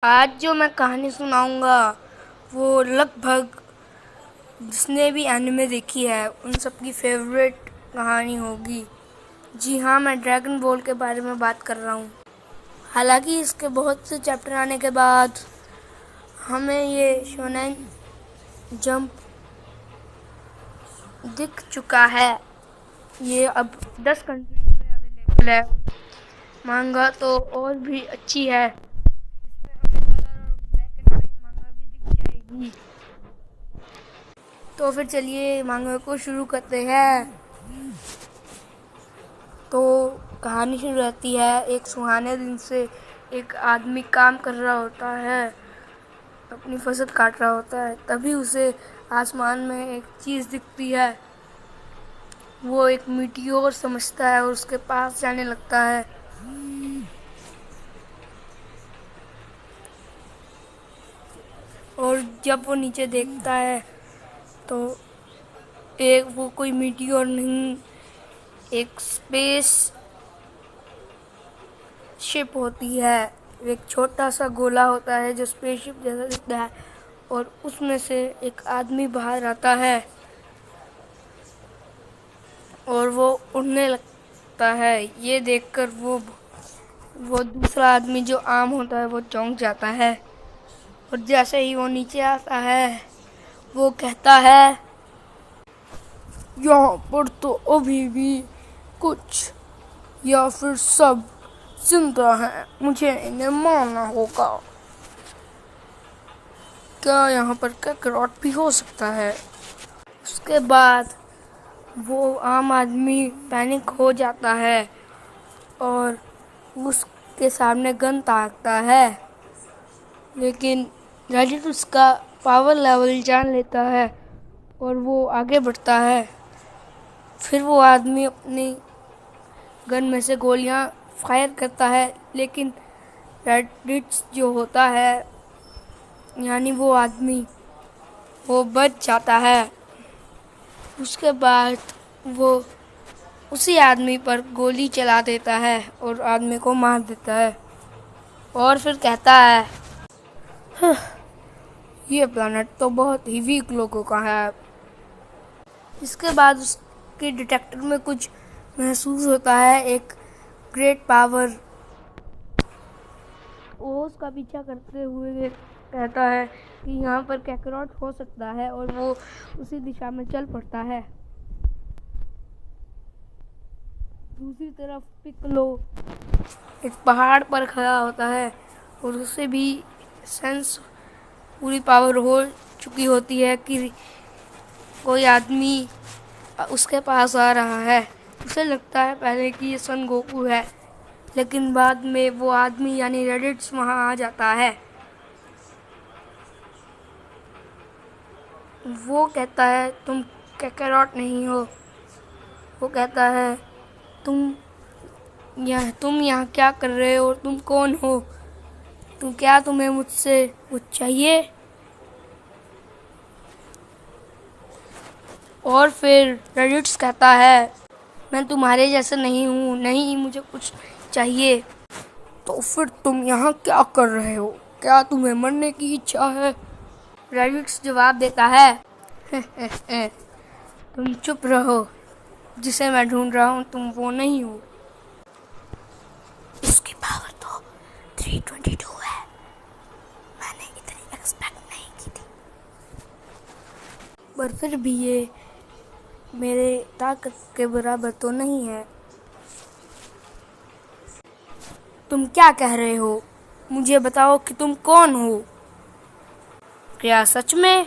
आज जो मैं कहानी सुनाऊंगा वो लगभग जिसने भी एनिमे देखी है उन सबकी फेवरेट कहानी होगी। जी हाँ, मैं ड्रैगन बॉल के बारे में बात कर रहा हूँ। हालांकि इसके बहुत से चैप्टर आने के बाद हमें ये शोनेन जंप दिख चुका है। ये अब 10 कंट्रीज में अवेलेबल है। मांगा तो और भी अच्छी है। इसमें हमें कलर और ब्लैक एंड व्हाइट मांगा भी दिख जाएगी। तो फिर चलिए मांगा को शुरू करते हैं। तो कहानी शुरू रहती है। एक सुहाने दिन से एक आदमी काम कर रहा होता है, अपनी फसल काट रहा होता है। तभी उसे आसमान में एक चीज़ दिखती है। वो एक मीटियोर समझता है और उसके पास जाने लगता है। और जब वो नीचे देखता है तो वो कोई मीटियोर नहीं, एक स्पेस शिप होती है। एक छोटा सा गोला होता है जो स्पेसशिप जैसा दिखता है और उसमें से एक आदमी बाहर आता है और वो उड़ने लगता है। ये देखकर वो दूसरा आदमी जो आम होता है वो चौंक जाता है। और जैसे ही वो नीचे आता है वो कहता है, यहाँ पर तो अभी भी कुछ या फिर सब जिंदा है, मुझे इन्हें मारना होगा। क्या यहाँ पर कैकरॉट भी हो सकता है? उसके बाद वो आम आदमी पैनिक हो जाता है और उसके सामने गन ताकता है, लेकिन रेडिट उसका पावर लेवल जान लेता है और वो आगे बढ़ता है। फिर वो आदमी अपनी गन में से गोलियां फायर करता है, लेकिन रेडिट जो होता है यानी वो आदमी वो बच जाता है। उसके बाद वो उसी आदमी पर गोली चला देता है और आदमी को मार देता है और फिर कहता है, ये प्लैनेट तो बहुत ही वीक लोगों का है। इसके बाद उसके डिटेक्टर में कुछ महसूस होता है, एक ग्रेट पावर। वो उसका पीछा करते हुए कहता है कि यहाँ पर कैकरॉट हो सकता है और वो उसी दिशा में चल पड़ता है। दूसरी तरफ पिकलो एक पहाड़ पर खड़ा होता है और उसे भी सेंस पूरी पावर हो चुकी होती है कि कोई आदमी उसके पास आ रहा है। उसे लगता है पहले कि ये सन गोकू है, लेकिन बाद में वो आदमी यानी रेडिट्स वहाँ आ जाता है। वो कहता है, तुम कैकरॉट नहीं हो। वो कहता है, तुम यहाँ क्या कर रहे हो? तुम कौन हो? क्या तुम्हें मुझसे कुछ चाहिए? और फिर रेडिट्स कहता है, मैं तुम्हारे जैसा नहीं हूँ, नहीं मुझे कुछ चाहिए। तो फिर तुम यहाँ क्या कर रहे हो? क्या तुम्हें मरने की इच्छा है? रेडिट्स जवाब देता है, तुम चुप रहो, जिसे मैं ढूंढ रहा हूँ तुम वो नहीं हो। इसकी पावर तो 322 है, मैंने इतनी एक्सपेक्ट नहीं की थी, पर फिर भी ये मेरे ताकत के बराबर तो नहीं है। तुम क्या कह रहे हो? मुझे बताओ कि तुम कौन हो? क्या सच में?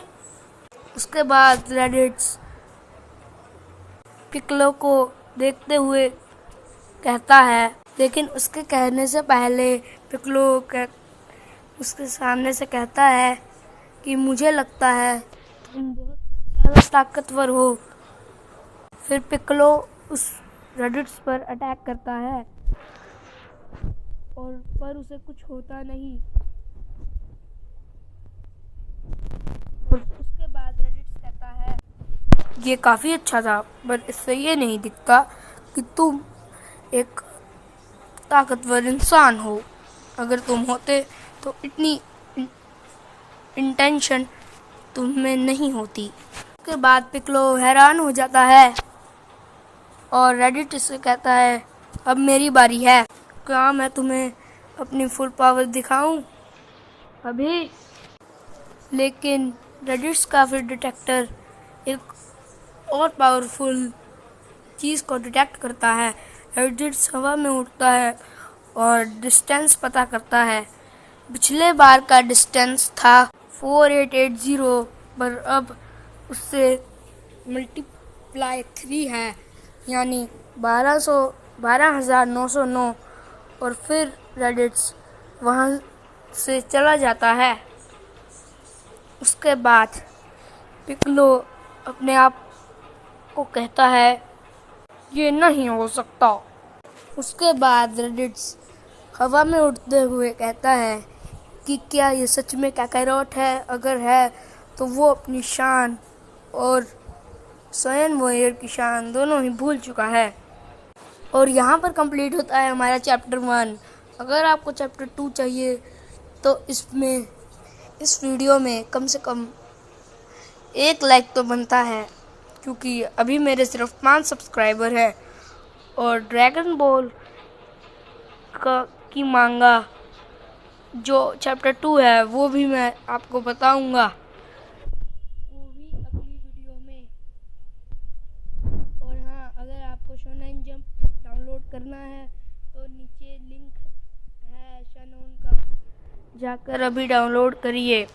उसके बाद रेडिट्स पिकलो को देखते हुए कहता है, लेकिन उसके कहने से पहले पिकलो उसके सामने से कहता है कि मुझे लगता है तुम बहुत ज़्यादा ताकतवर हो। फिर पिकलो उस रेडिट्स पर अटैक करता है पर उसे कुछ होता नहीं। और उसके बाद रेडिट्स कहता है, ये काफ़ी अच्छा था, पर इससे ये नहीं दिखता कि तुम एक ताकतवर इंसान हो। अगर तुम होते तो इतनी इंटेंशन तुम्हें नहीं होती। उसके बाद पिक्लो हैरान हो जाता है और रेडिट से कहता है, अब मेरी बारी है, क्या मैं तुम्हें अपनी फुल पावर दिखाऊं अभी? लेकिन रेडिट्स का फिर डिटेक्टर एक और पावरफुल चीज़ को डिटेक्ट करता है। रेडिट्स हवा में उड़ता है और डिस्टेंस पता करता है। पिछले बार का डिस्टेंस था 4880, पर अब उससे मल्टीप्लाई 3 है, यानी 12,909। और फिर रेडिट्स वहाँ से चला जाता है। उसके बाद पिक्लो अपने आप को कहता है, ये नहीं हो सकता। उसके बाद रेडिट्स हवा में उड़ते हुए कहता है कि क्या ये सच में काकैरॉट है? अगर है तो वो अपनी शान और सयन वॉरियर की शान दोनों ही भूल चुका है। और यहाँ पर कंप्लीट होता है हमारा चैप्टर 1। अगर आपको चैप्टर 2 चाहिए तो इस वीडियो में कम से कम 1 लाइक तो बनता है, क्योंकि अभी मेरे सिर्फ 5 सब्सक्राइबर हैं। और ड्रैगन बॉल की मांगा जो चैप्टर 2 है वो भी मैं आपको बताऊंगा, वो भी अगली वीडियो में। और हाँ, अगर आपको शोनेन जंप डाउनलोड करना है तो नीचे लिंक है शोनेन का, जाकर अभी डाउनलोड करिए।